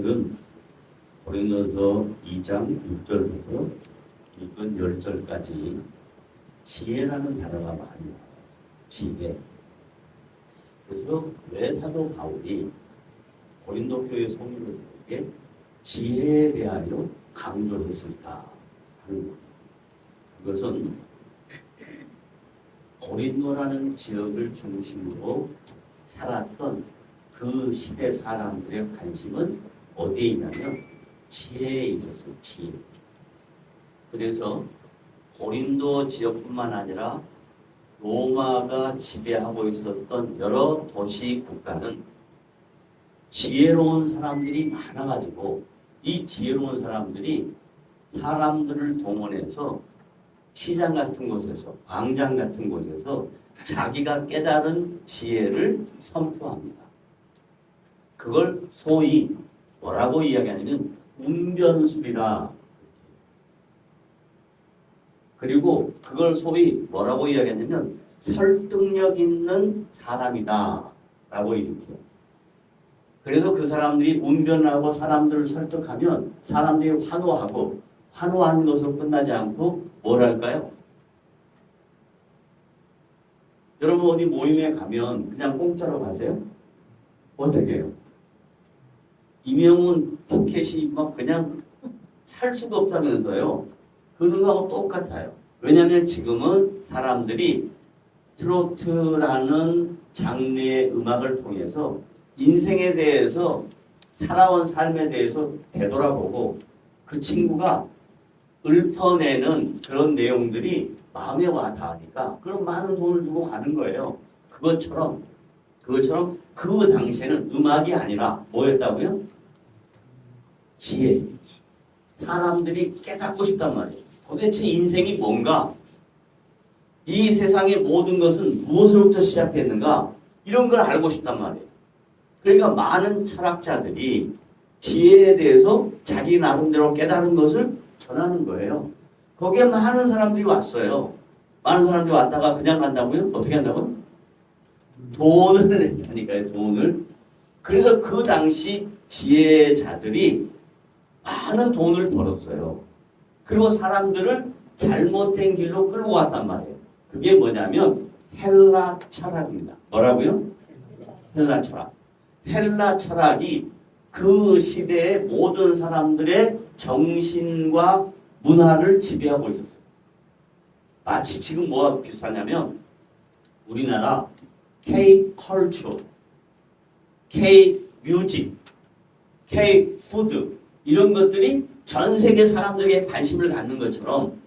오늘은 고린도서 2장 6절부터 1권 10절까지 지혜라는 단어가 많이 나와요. 지혜. 그래서 왜 사도 바울이 고린도 교회 성도들에게 지혜에 대하여 강조를 했을까 하는 겁니다. 그것은 고린도라는 지역을 중심으로 살았던 그 시대 사람들의 관심은 어디에 있냐면 지혜에 있었어요. 지혜. 그래서 고린도 지역뿐만 아니라 로마가 지배하고 있었던 여러 도시 국가는 지혜로운 사람들이 많아가지고 이 지혜로운 사람들이 사람들을 동원해서 시장 같은 곳에서, 광장 같은 곳에서 자기가 깨달은 지혜를 선포합니다. 그걸 소위 뭐라고 이야기하냐면 운변술이라. 그리고 그걸 소위 뭐라고 이야기하냐면 설득력 있는 사람이다 라고 이렇게요. 그래서 그 사람들이 운변하고 사람들을 설득하면 사람들이 환호하고, 환호하는 것으로 끝나지 않고 뭘 할까요? 여러분 어디 모임에 가면 그냥 공짜로 가세요? 어떻게 해요? 이명훈 티켓이 막 그냥 살 수가 없다면서요. 그런 거하고 똑같아요. 왜냐하면 지금은 사람들이 트로트라는 장르의 음악을 통해서 인생에 대해서, 살아온 삶에 대해서 되돌아보고 그 친구가 읊어내는 그런 내용들이 마음에 와 닿으니까 그런 많은 돈을 주고 가는 거예요. 그것처럼 그 당시에는 음악이 아니라 뭐였다고요? 지혜. 사람들이 깨닫고 싶단 말이에요. 도대체 인생이 뭔가? 이 세상의 모든 것은 무엇으로부터 시작됐는가? 이런 걸 알고 싶단 말이에요. 그러니까 많은 철학자들이 지혜에 대해서 자기 나름대로 깨달은 것을 전하는 거예요. 거기에 많은 사람들이 왔어요. 많은 사람들이 왔다가 그냥 간다고요? 어떻게 한다고요? 돈을 냈다니까요. 돈을. 그래서 그 당시 지혜자들이 많은 돈을 벌었어요. 그리고 사람들을 잘못된 길로 끌고 갔단 말이에요. 그게 뭐냐면 헬라 철학입니다. 뭐라고요? 헬라 철학. 헬라 철학이 그 시대의 모든 사람들의 정신과 문화를 지배하고 있었어요. 마치 지금 뭐가 비슷하냐면 우리나라 K-컬처, K-뮤직, K-푸드 이런 것들이 전 세계 사람들에게 관심을 갖는 것처럼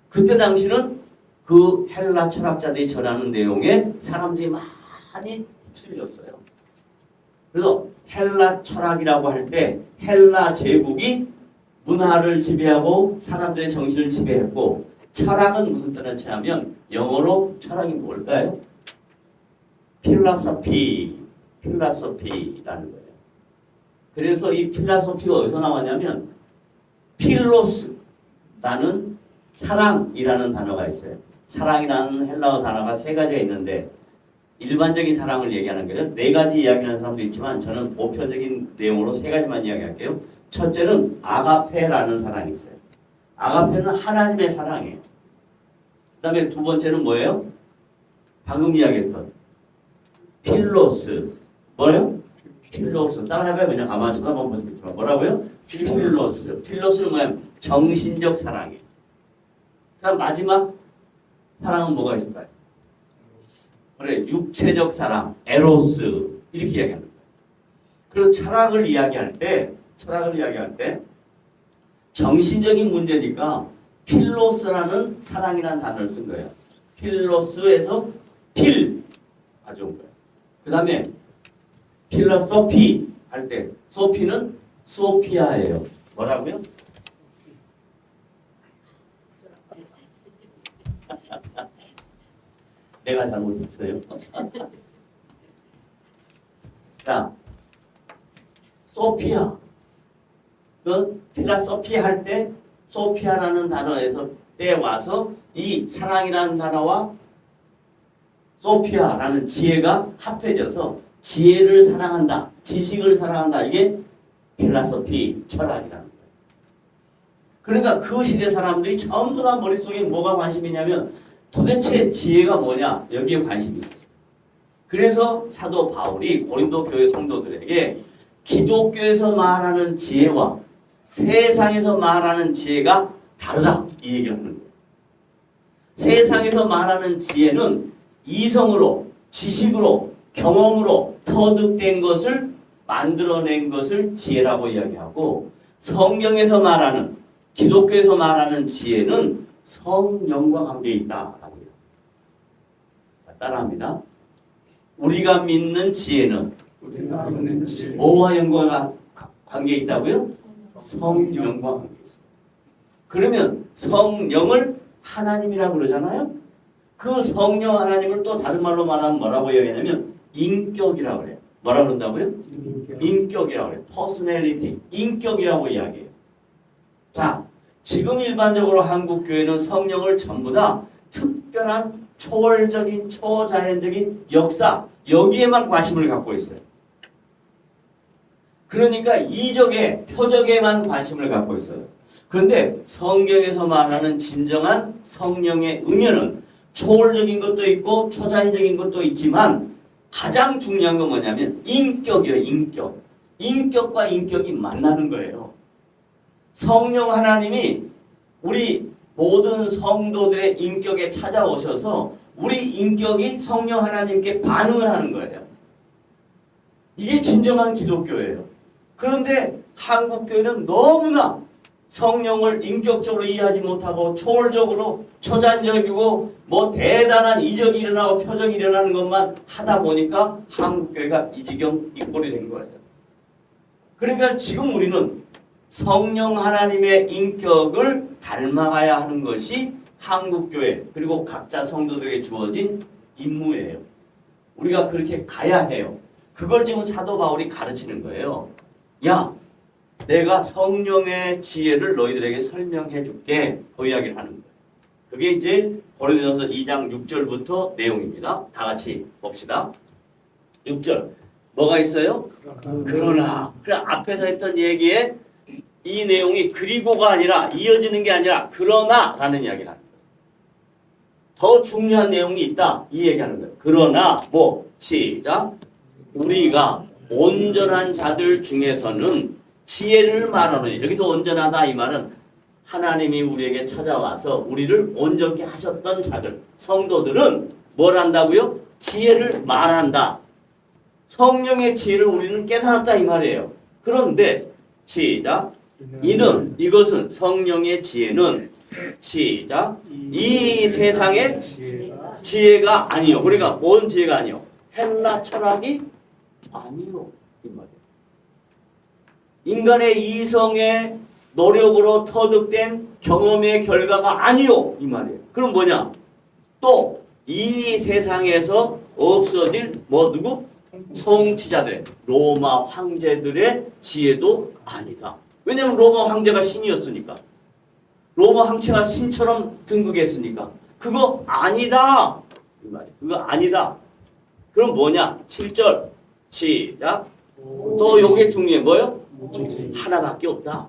그때 당시는 그 헬라 철학자들이 전하는 내용에 사람들이 많이 휩쓸렸어요. 그래서 헬라 철학이라고 할 때 헬라 제국이 문화를 지배하고 사람들의 정신을 지배했고, 철학은 무슨 뜻이냐면 영어로 철학이 뭘까요? 필라소피라는 거예요. 그래서 이 필라소피가 어디서 나왔냐면 필로스라는 사랑이라는 단어가 있어요. 사랑이라는 헬라어 단어가 세 가지가 있는데 일반적인 사랑을 얘기하는 거예요. 네 가지 이야기하는 사람도 있지만 저는 보편적인 내용으로 세 가지만 이야기할게요. 첫째는 아가페라는 사랑이 있어요. 아가페는 하나님의 사랑이에요. 그 다음에 두 번째는 뭐예요? 방금 이야기했던 필로스. 뭐예요? 필로스. 따라해봐요. 그냥 가만히 쳐다보면 보시겠지만. 뭐라고요? 필로스. 필로스는 뭐냐면 정신적 사랑이에요. 그다음 마지막 사랑은 뭐가 있을까요? 그래, 육체적 사랑, 에로스 이렇게 이야기합니다. 그래서 철학을 이야기할 때 정신적인 문제니까 필로스라는 사랑이라는 단어를 쓴 거예요. 필로스에서 필 가져온 거예요. 그 다음에 필라소피 할 때 소피는 소피아예요. 뭐라고요? 내가 잘못했어요. 자, 소피아. 그 필라소피 할 때 소피아라는 단어에서 떼와서 이 사랑이라는 단어와 소피아라는 지혜가 합해져서 지혜를 사랑한다, 지식을 사랑한다. 이게 필라소피, 철학이라는 거예요. 그러니까 그 시대 사람들이 전부 다 머릿속에 뭐가 관심이 있냐면 도대체 지혜가 뭐냐 여기에 관심이 있었어요. 그래서 사도 바울이 고린도 교회 성도들에게 기독교에서 말하는 지혜와 세상에서 말하는 지혜가 다르다 이 얘기를 하는 거예요. 세상에서 말하는 지혜는 이성으로, 지식으로, 경험으로 터득된 것을 만들어낸 것을 지혜라고 이야기하고, 성경에서 말하는, 기독교에서 말하는 지혜는 성령과 관계에 있다라고 해요. 따라합니다. 우리가 믿는 지혜는 뭐와 연관과 관계에 있다고요? 성령과 관계에 있어요. 그러면 성령을 하나님이라고 그러잖아요. 그 성령 하나님을 또 다른 말로 말하면 뭐라고 이야기하냐면 인격이라고 그래요. 뭐라고 그런다고요? 인격이라고 그래요. personality, 인격이라고 이야기해요. 자, 지금 일반적으로 한국 교회는 성령을 전부 다 특별한 초월적인 초자연적인 역사 여기에만 관심을 갖고 있어요. 그러니까 이적에 표적에만 관심을 갖고 있어요. 그런데 성경에서 말하는 진정한 성령의 의미는 초월적인 것도 있고 초자연적인 것도 있지만 가장 중요한 건 뭐냐면 인격이에요. 인격. 인격과 인격이 만나는 거예요. 성령 하나님이 우리 모든 성도들의 인격에 찾아오셔서 우리 인격이 성령 하나님께 반응을 하는 거예요. 이게 진정한 기독교예요. 그런데 한국 교회는 너무나 성령을 인격적으로 이해하지 못하고 초월적으로 초자연적이고 뭐 대단한 이적이 일어나고 표적이 일어나는 것만 하다 보니까 한국 교회가 이 지경 이 꼴이 된 거예요. 그러니까 지금 우리는 성령 하나님의 인격을 닮아가야 하는 것이 한국교회 그리고 각자 성도들에게 주어진 임무예요. 우리가 그렇게 가야 해요. 그걸 지금 사도 바울이 가르치는 거예요. 야, 내가 성령의 지혜를 너희들에게 설명해 줄게. 그 이야기를 하는 거예요. 그게 이제 고린도전서 2장 6절부터 내용입니다. 다 같이 봅시다. 6절 뭐가 있어요? 그러나. 그래 앞에서 했던 얘기에 이 내용이 그리고가 아니라 이어지는 게 아니라 그러나라는 이야기를 하는 거예요. 더 중요한 내용이 있다 이 얘기하는 거예요. 그러나 뭐 시작 우리가 온전한 자들 중에서는 지혜를 말하노니 여기서 온전하다 이 말은 하나님이 우리에게 찾아와서 우리를 온전케 하셨던 자들 성도들은 뭘 한다고요? 지혜를 말한다. 성령의 지혜를 우리는 깨달았다 이 말이에요. 그런데 시작 이는 이것은 성령의 지혜는 시작 이 세상의 지혜가 아니요. 그러니까 뭔 지혜가 아니요? 헬라 철학이 아니요 이 말이에요. 인간의 이성의 노력으로 터득된 경험의 결과가 아니요 이 말이에요. 그럼 뭐냐? 또 이 세상에서 없어질 뭐 누구? 통치자들 로마 황제들의 지혜도 아니다. 왜냐하면 로마 황제가 신이었으니까. 로마 황제가 신처럼 등극했으니까. 그거 아니다. 이 말이에요. 그거 아니다. 그럼 뭐냐? 7절 시작. 또 요게 중요해. 뭐요? 하나밖에 없다.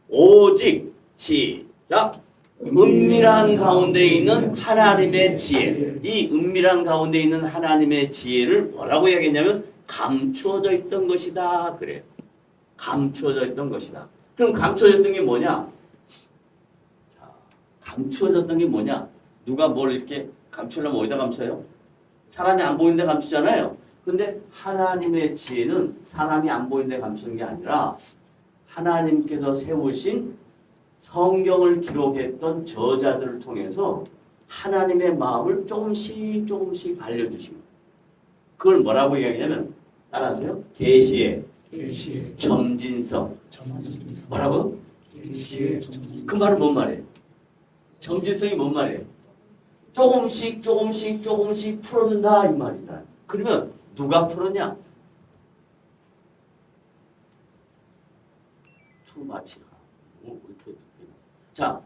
오직 시작. 은밀한 가운데 있는 하나님의 지혜. 이 은밀한 가운데 있는 하나님의 지혜를 뭐라고 이야기했냐면 감추어져 있던 것이다. 그래요. 감추어져 있던 것이다. 그럼 감추어졌던 게 뭐냐? 감추어졌던 게 뭐냐? 누가 뭘 이렇게 감추려면 어디다 감춰요? 사람이 안 보이는 데 감추잖아요. 근데 하나님의 지혜는 사람이 안 보이는 데 감추는 게 아니라 하나님께서 세우신 성경을 기록했던 저자들을 통해서 하나님의 마음을 조금씩 조금씩 알려주시고 그걸 뭐라고 이야기하냐면 따라하세요. 계시의 점진성. 뭐라고? 그 말은 뭔 말이에요? 점진성이 뭔 말이에요? 조금씩 조금씩 조금씩 풀어준다 이 말이다. 그러면 누가 풀었냐? 투마치가. 자,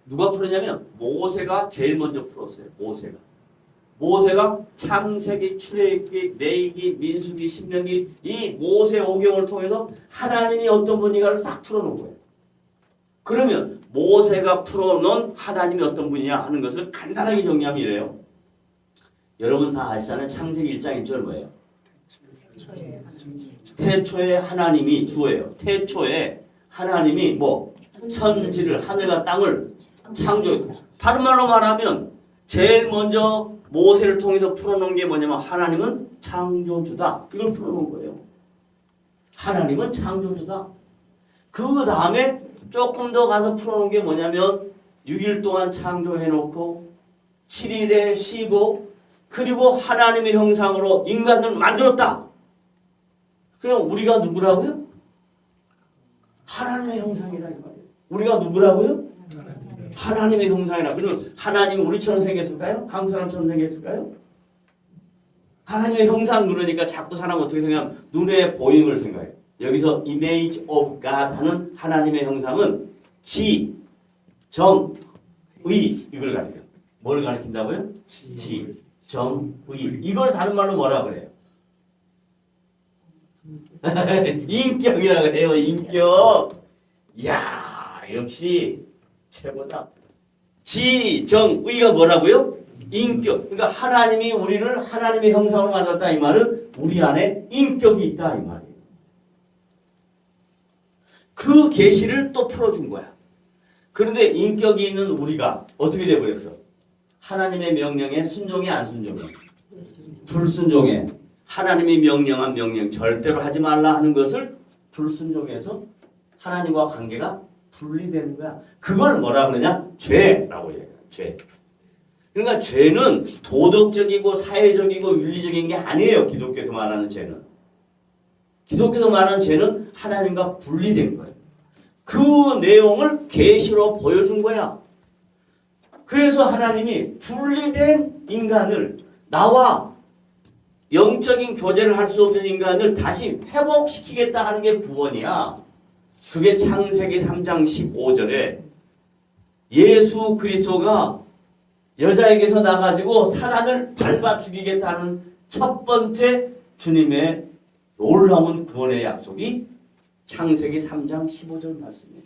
누가 풀었냐면 모세가 제일 먼저 풀었어요. 모세가. 모세가 창세기, 출애굽기, 레위기, 민수기, 신명기 이 모세 오경을 통해서 하나님이 어떤 분인가를 싹 풀어놓은 거예요. 그러면 모세가 풀어놓은 하나님이 어떤 분이냐 하는 것을 간단하게 정리하면 이래요. 여러분 다 아시잖아요. 창세기 1장 1절 뭐예요? 태초에 하나님이 주어예요. 태초에 하나님이 뭐 천지를 하늘과 땅을 창조했고, 다른 말로 말하면 제일 먼저 모세를 통해서 풀어놓은 게 뭐냐면 하나님은 창조주다. 이걸 풀어놓은 거예요. 하나님은 창조주다. 그 다음에 조금 더 가서 풀어놓은 게 뭐냐면 6일 동안 창조해놓고 7일에 쉬고 그리고 하나님의 형상으로 인간을 만들었다. 그럼 우리가 누구라고요? 하나님의 형상이라 이 말이에요. 우리가 누구라고요? 하나님의 형상이라. 그러면 하나님이 우리처럼 생겼을까요? 한국 사람처럼 생겼을까요? 하나님의 형상 그러니까 자꾸 사람 어떻게 생각하면 눈에 보이는 걸 생각해요. 여기서 image of God 하는 하나님의 형상은 지, 정, 의 이걸 가리켜요. 뭘 가리킨다고요? 지, 정, 의. 이걸 다른 말로 뭐라 그래요? 인격이라 그래요. 인격. 이야 역시 최고다. 지, 정, 의가 뭐라고요? 인격. 그러니까 하나님이 우리를 하나님의 형상으로 만들었다 이 말은 우리 안에 인격이 있다 이 말이에요. 그 계시를 또 풀어준 거야. 그런데 인격이 있는 우리가 어떻게 돼버렸어? 하나님의 명령에 순종해 안 순종해? 불순종해. 하나님이 명령한 명령 절대로 하지 말라 하는 것을 불순종해서 하나님과 관계가 분리되는 거야. 그걸 뭐라 그러냐? 죄라고 얘기해요. 죄. 그러니까 죄는 도덕적이고 사회적이고 윤리적인 게 아니에요. 기독교에서 말하는 죄는. 기독교에서 말하는 죄는 하나님과 분리된 거예요. 그 내용을 계시로 보여준 거야. 그래서 하나님이 분리된 인간을 나와 영적인 교제를 할 수 없는 인간을 다시 회복시키겠다 하는 게 구원이야. 그게 창세기 3장 15절에 예수 그리스도가 여자에게서 나가지고 사단을 밟아 죽이겠다는 첫 번째 주님의 놀라운 구원의 약속이 창세기 3장 15절 말씀이에요.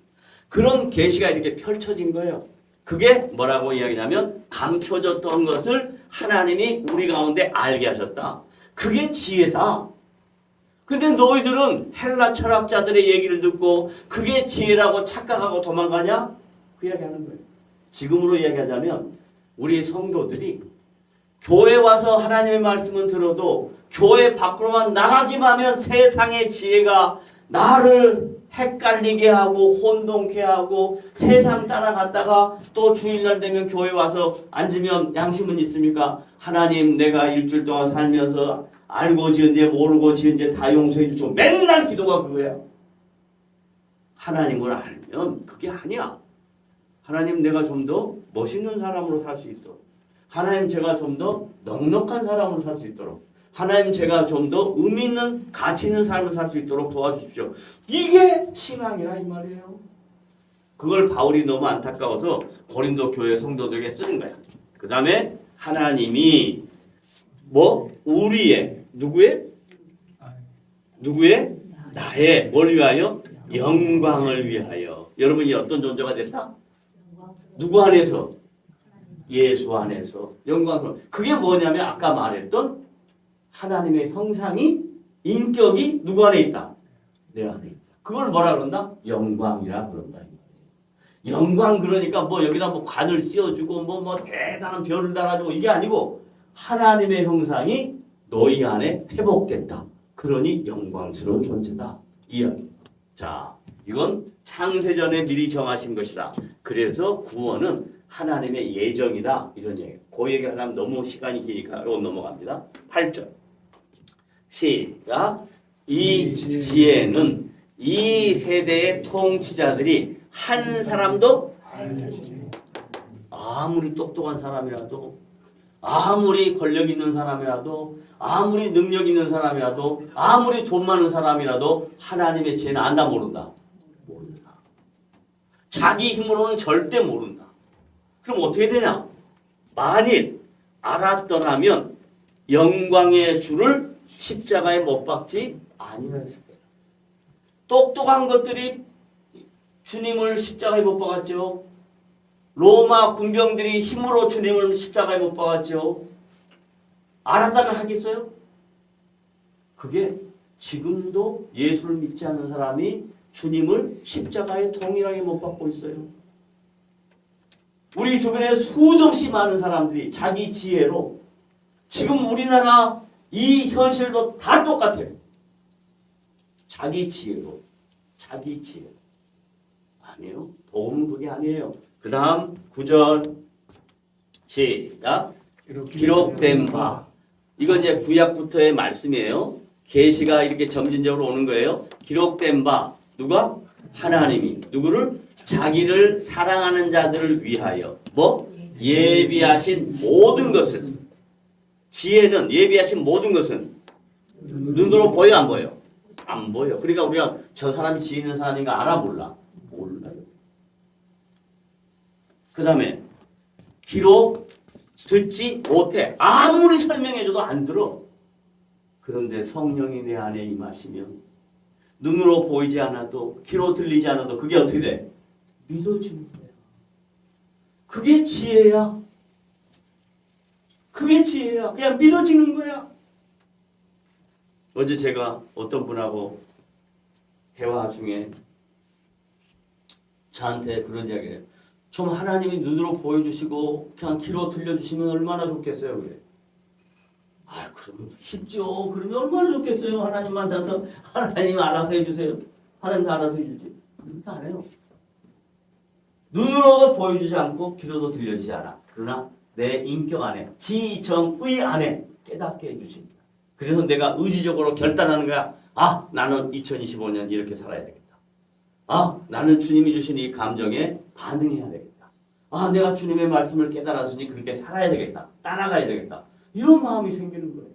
그런 계시가 이렇게 펼쳐진 거예요. 그게 뭐라고 이야기냐면 감춰졌던 것을 하나님이 우리 가운데 알게 하셨다. 그게 지혜다. 근데 너희들은 헬라 철학자들의 얘기를 듣고 그게 지혜라고 착각하고 도망가냐? 그 이야기하는 거예요. 지금으로 이야기하자면 우리 성도들이 교회 와서 하나님의 말씀은 들어도 교회 밖으로만 나가기만 하면 세상의 지혜가 나를 헷갈리게 하고 혼동케 하고 세상 따라갔다가 또 주일날 되면 교회 와서 앉으면 양심은 있습니까? 하나님 내가 일주일 동안 살면서 알고 지은 죄 모르고 지은 죄 다 용서해 주시고 맨날 기도가 그거야. 하나님을 알면 그게 아니야. 하나님 내가 좀 더 멋있는 사람으로 살 수 있도록, 하나님 제가 좀 더 넉넉한 사람으로 살 수 있도록, 하나님 제가 좀 더 의미 있는 가치 있는 삶을 살 수 있도록 도와주십시오. 이게 신앙이라 이 말이에요. 그걸 바울이 너무 안타까워서 고린도 교회 성도들에게 쓰는 거야. 그 다음에 하나님이 뭐 우리의 누구의? 누구의? 나의 뭘 위하여? 영광을 위하여. 여러분이 어떤 존재가 됐다? 누구 안에서? 예수 안에서 영광스러운. 그게 뭐냐면 아까 말했던 하나님의 형상이 인격이 누구 안에 있다? 내 안에 있다. 그걸 뭐라 그런다? 영광이라 그런다. 영광 그러니까 뭐 여기다 뭐 관을 씌워주고 뭐 대단한 별을 달아주고 이게 아니고 하나님의 형상이 너희 안에 회복됐다. 그러니 영광스러운 존재다. 이야기. 자, 이건 창세전에 미리 정하신 것이다. 그래서 구원은 하나님의 예정이다. 이런 얘기예요. 그 얘기를 하면 너무 시간이 기니까 넘어갑니다. 8절. 시작. 이 지혜는 이 세대의 통치자들이 한 사람도 아무리 똑똑한 사람이라도 아무리 권력 있는 사람이라도 아무리 능력 있는 사람이라도 아무리 돈 많은 사람이라도 하나님의 지혜는 안다 모른다. 모른다. 자기 힘으로는 절대 모른다. 그럼 어떻게 되냐? 만일 알았더라면 영광의 주를 십자가에 못 박지 아니하였을 거예요. 똑똑한 것들이 주님을 십자가에 못 박았죠. 로마 군병들이 힘으로 주님을 십자가에 못 박았죠. 알았다면 하겠어요? 그게 지금도 예수를 믿지 않는 사람이 주님을 십자가에 동일하게 못 박고 있어요. 우리 주변에 수도 없이 많은 사람들이 자기 지혜로 지금 우리나라 이 현실도 다 똑같아요. 자기 지혜로. 자기 지혜. 아니에요. 복음은 그게 아니에요. 그 다음 9절 시작. 기록된 바. 이건 이제 구약부터의 말씀이에요. 계시가 이렇게 점진적으로 오는 거예요. 기록된 바. 누가? 하나님이. 누구를? 자기를 사랑하는 자들을 위하여. 뭐? 예비하신 모든 것을. 지혜는 예비하신 모든 것은 눈으로 보여 안 보여? 안 보여. 그러니까 우리가 저 사람이 지혜 있는 사람인가 알아 몰라? 몰라요. 그 다음에 귀로 듣지 못해. 아무리 설명해줘도 안 들어. 그런데 성령이 내 안에 임하시면 눈으로 보이지 않아도 귀로 들리지 않아도 그게 어떻게 돼? 믿어지는 거야. 그게 지혜야. 그게 지혜야. 그냥 믿어지는 거야. 어제 제가 어떤 분하고 대화 중에 저한테 그런 이야기를 해요. 좀 하나님이 눈으로 보여주시고 그냥 귀로 들려주시면 얼마나 좋겠어요. 그래. 아, 그러면 쉽죠. 그러면 얼마나 좋겠어요. 하나님 만나서 하나님 알아서 해주세요. 하나님 알아서 해주지. 그렇게 안 해요. 눈으로도 보여주지 않고 귀로도 들려주지 않아. 그러나 내 인격 안에 지정의 안에 깨닫게 해주십니다. 그래서 내가 의지적으로 결단하는 거야. 아, 나는 2025년 이렇게 살아야 되겠다. 아, 나는 주님이 주신 이 감정에 반응해야 되겠다. 아, 내가 주님의 말씀을 깨달았으니 그렇게 살아야 되겠다. 따라가야 되겠다. 이런 마음이 생기는 거예요.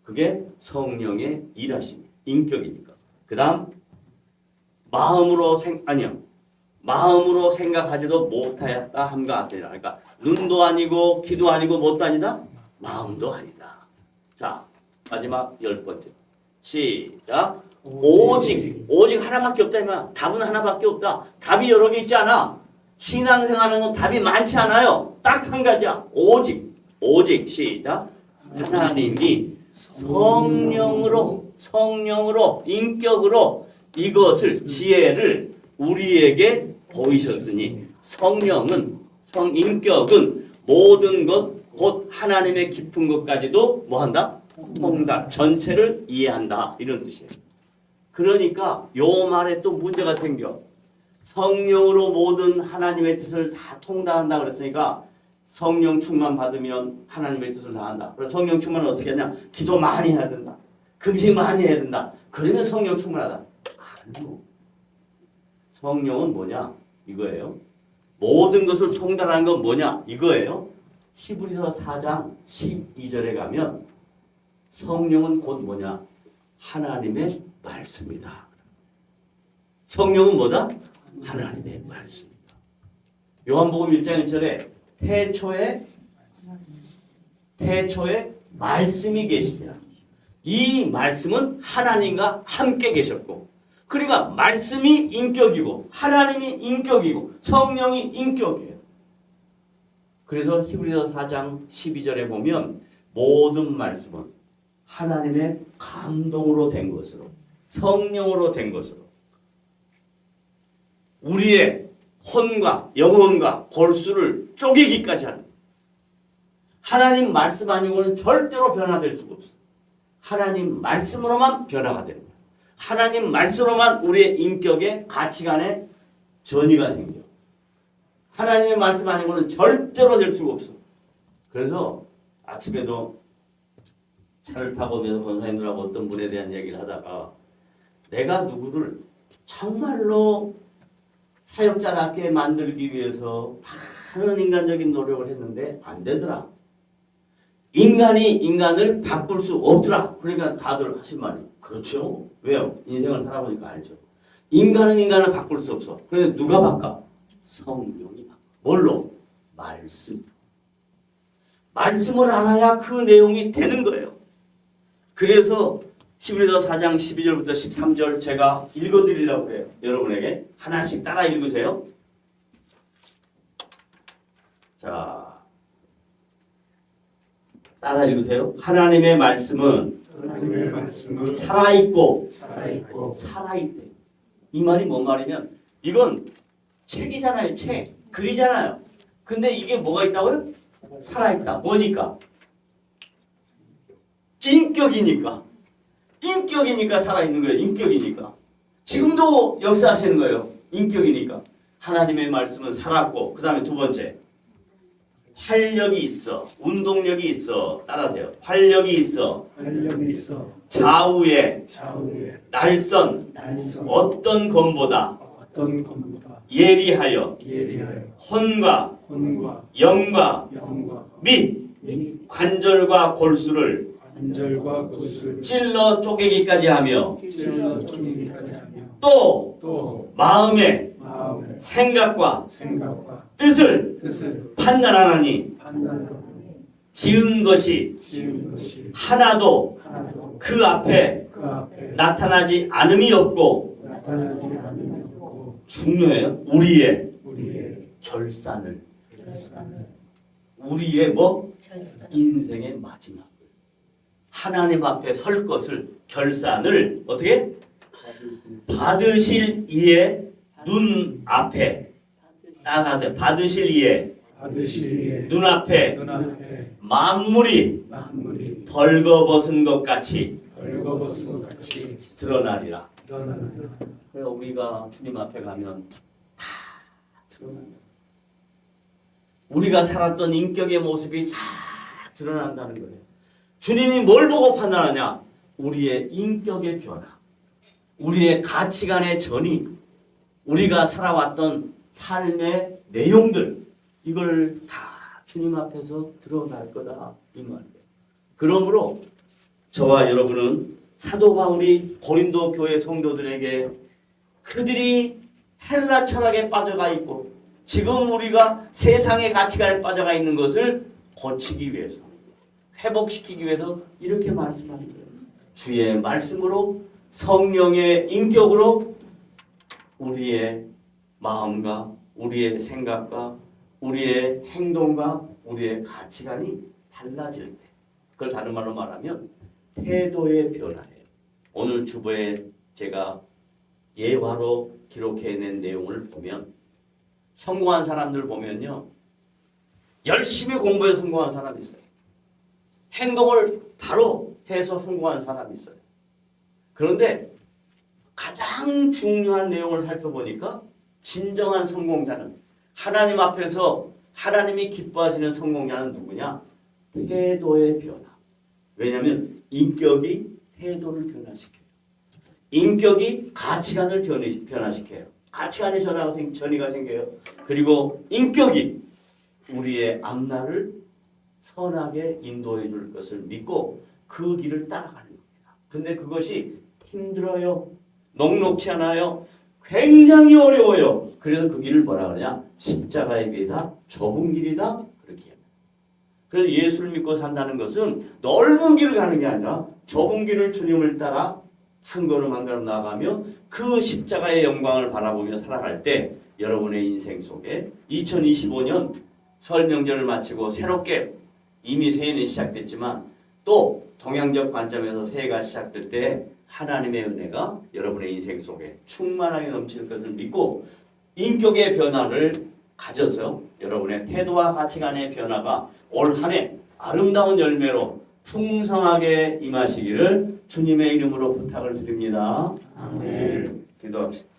그게 성령의 일하심, 인격이니까. 그 다음 마음으로 생각하지도 못하였다 함과 같으니라. 그러니까 눈도 아니고 귀도 아니고 뭣도 아니다? 마음도 아니다. 자, 마지막 10번째. 시작. 오직 하나밖에 없다. 이마. 답은 하나밖에 없다. 답이 여러 개 있지 않아. 신앙생활하는 건 답이 많지 않아요. 딱 한 가지야. 오직 시작. 하나님이 성령으로 인격으로 이것을 지혜를 우리에게 보이셨으니 인격은 모든 것 곧 하나님의 깊은 것까지도 뭐한다? 통달, 전체를 이해한다. 이런 뜻이에요. 그러니까 요 말에 또 문제가 생겨. 성령으로 모든 하나님의 뜻을 다 통달한다 그랬으니까 성령 충만 받으면 하나님의 뜻을 다 한다. 그래서 성령 충만은 어떻게 하냐? 기도 많이 해야 된다. 금식 많이 해야 된다. 그러면 성령 충만하다. 아니요. 성령은 뭐냐? 이거예요. 모든 것을 통달하는 건 뭐냐? 이거예요. 히브리서 4장 12절에 가면 성령은 곧 뭐냐? 하나님의 말씀이다. 성령은 뭐다? 하나님의 말씀이다. 요한복음 1장 1절에 태초에 말씀이 계시냐. 이 말씀은 하나님과 함께 계셨고, 그러니까 말씀이 인격이고 하나님이 인격이고 성령이 인격이에요. 그래서 히브리서 4장 12절에 보면 모든 말씀은 하나님의 감동으로 된 것으로, 성령으로 된 것으로 우리의 혼과 영혼과 골수를 쪼개기까지 하는, 하나님 말씀 아니고는 절대로 변화될 수가 없어요. 하나님 말씀으로만 변화가 되는 거예요. 하나님 말씀으로만 우리의 인격의 가치관에 전이가 생겨. 하나님의 말씀 아니고는 절대로 될 수가 없어. 그래서 아침에도 차를 타고 오면서 권사님들하고 어떤 분에 대한 얘기를 하다가 내가 누구를 정말로 사역자답게 만들기 위해서 많은 인간적인 노력을 했는데 안 되더라. 인간이 인간을 바꿀 수 없더라. 그러니까 다들 하신 말이 그렇죠. 왜요? 인생을 살아보니까 알죠. 인간은 인간을 바꿀 수 없어. 그런데 누가 바꿔? 성령이 바꿔. 뭘로? 말씀. 말씀을 알아야 그 내용이 되는 거예요. 그래서 히브리서 4장 12절부터 13절 제가 읽어드리려고 해요. 여러분에게 하나씩 따라 읽으세요. 자, 따라 읽으세요. 하나님의 말씀은 살아있고 살아있대. 이 말이 뭔 말이면 이건 책이잖아요. 책, 글이잖아요. 근데 이게 뭐가 있다고요? 살아있다. 뭐니까? 인격이니까. 인격이니까 살아있는 거예요. 인격이니까. 지금도 역사하시는 거예요. 인격이니까. 하나님의 말씀은 살았고, 그 다음에 두 번째, 활력이 있어. 운동력이 있어. 따라하세요. 활력이 있어. 좌우에 날선 어떤 검보다 예리하여 혼과 영과 및 관절과 골수를 찔러 쪼개기까지 하며 또 마음의 생각과 뜻을 판단하나니 지은 것이 하나도 그 앞에 나타나지 않음이 없고 중요해요. 우리의 결산을 우리의 뭐? 인생의 마지막 하나님 앞에 설 것을 결산을 어떻게? 받으실 이의 눈 앞에 따라하세요. 받으실 이의 눈앞에 만물이 벌거벗은 것 같이 드러나리라. 그래서 우리가 주님 앞에 가면 다 드러난다. 우리가 살았던 인격의 모습이 다 드러난다는 거예요. 주님이 뭘 보고 판단하냐? 우리의 인격의 변화, 우리의 가치관의 전이, 우리가 살아왔던 삶의 내용들, 이걸 다 주님 앞에서 드러날 거다 이 말이에요. 그러므로 저와 여러분은 사도 바울이 고린도 교회 성도들에게 그들이 헬라 철학에 빠져가 있고 지금 우리가 세상의 가치관에 빠져가 있는 것을 고치기 위해서, 회복시키기 위해서 이렇게 말씀하는 거예요. 주의 말씀으로, 성령의 인격으로 우리의 마음과 우리의 생각과 우리의 행동과 우리의 가치관이 달라질 때, 그걸 다른 말로 말하면 태도의 변화예요. 오늘 주보에 제가 예화로 기록해낸 내용을 보면 성공한 사람들 보면요, 열심히 공부해서 성공한 사람이 있어요. 행동을 바로 해서 성공한 사람이 있어요. 그런데 가장 중요한 내용을 살펴보니까 진정한 성공자는, 하나님 앞에서 하나님이 기뻐하시는 성공자는 누구냐? 태도의 변화. 왜냐하면 인격이 태도를 변화시켜요. 인격이 가치관을 변화시켜요. 가치관의 전이가 생겨요. 그리고 인격이 우리의 앞날을 선하게 인도해 줄 것을 믿고 그 길을 따라가는 겁니다. 근데 그것이 힘들어요. 녹록지 않아요. 굉장히 어려워요. 그래서 그 길을 뭐라 그러냐? 십자가의 길이다, 좁은 길이다, 그렇게 합니다. 그래서 예수를 믿고 산다는 것은 넓은 길을 가는 게 아니라 좁은 길을 주님을 따라 한 걸음 한 걸음 나아가며 그 십자가의 영광을 바라보며 살아갈 때 여러분의 인생 속에 2025년 설 명절을 마치고 새롭게 이미 새해는 시작됐지만 또 동양적 관점에서 새해가 시작될 때 하나님의 은혜가 여러분의 인생 속에 충만하게 넘칠 것을 믿고 인격의 변화를 가져서 여러분의 태도와 가치관의 변화가 올 한 해 아름다운 열매로 풍성하게 임하시기를 주님의 이름으로 부탁을 드립니다. 아멘. 기도합시다.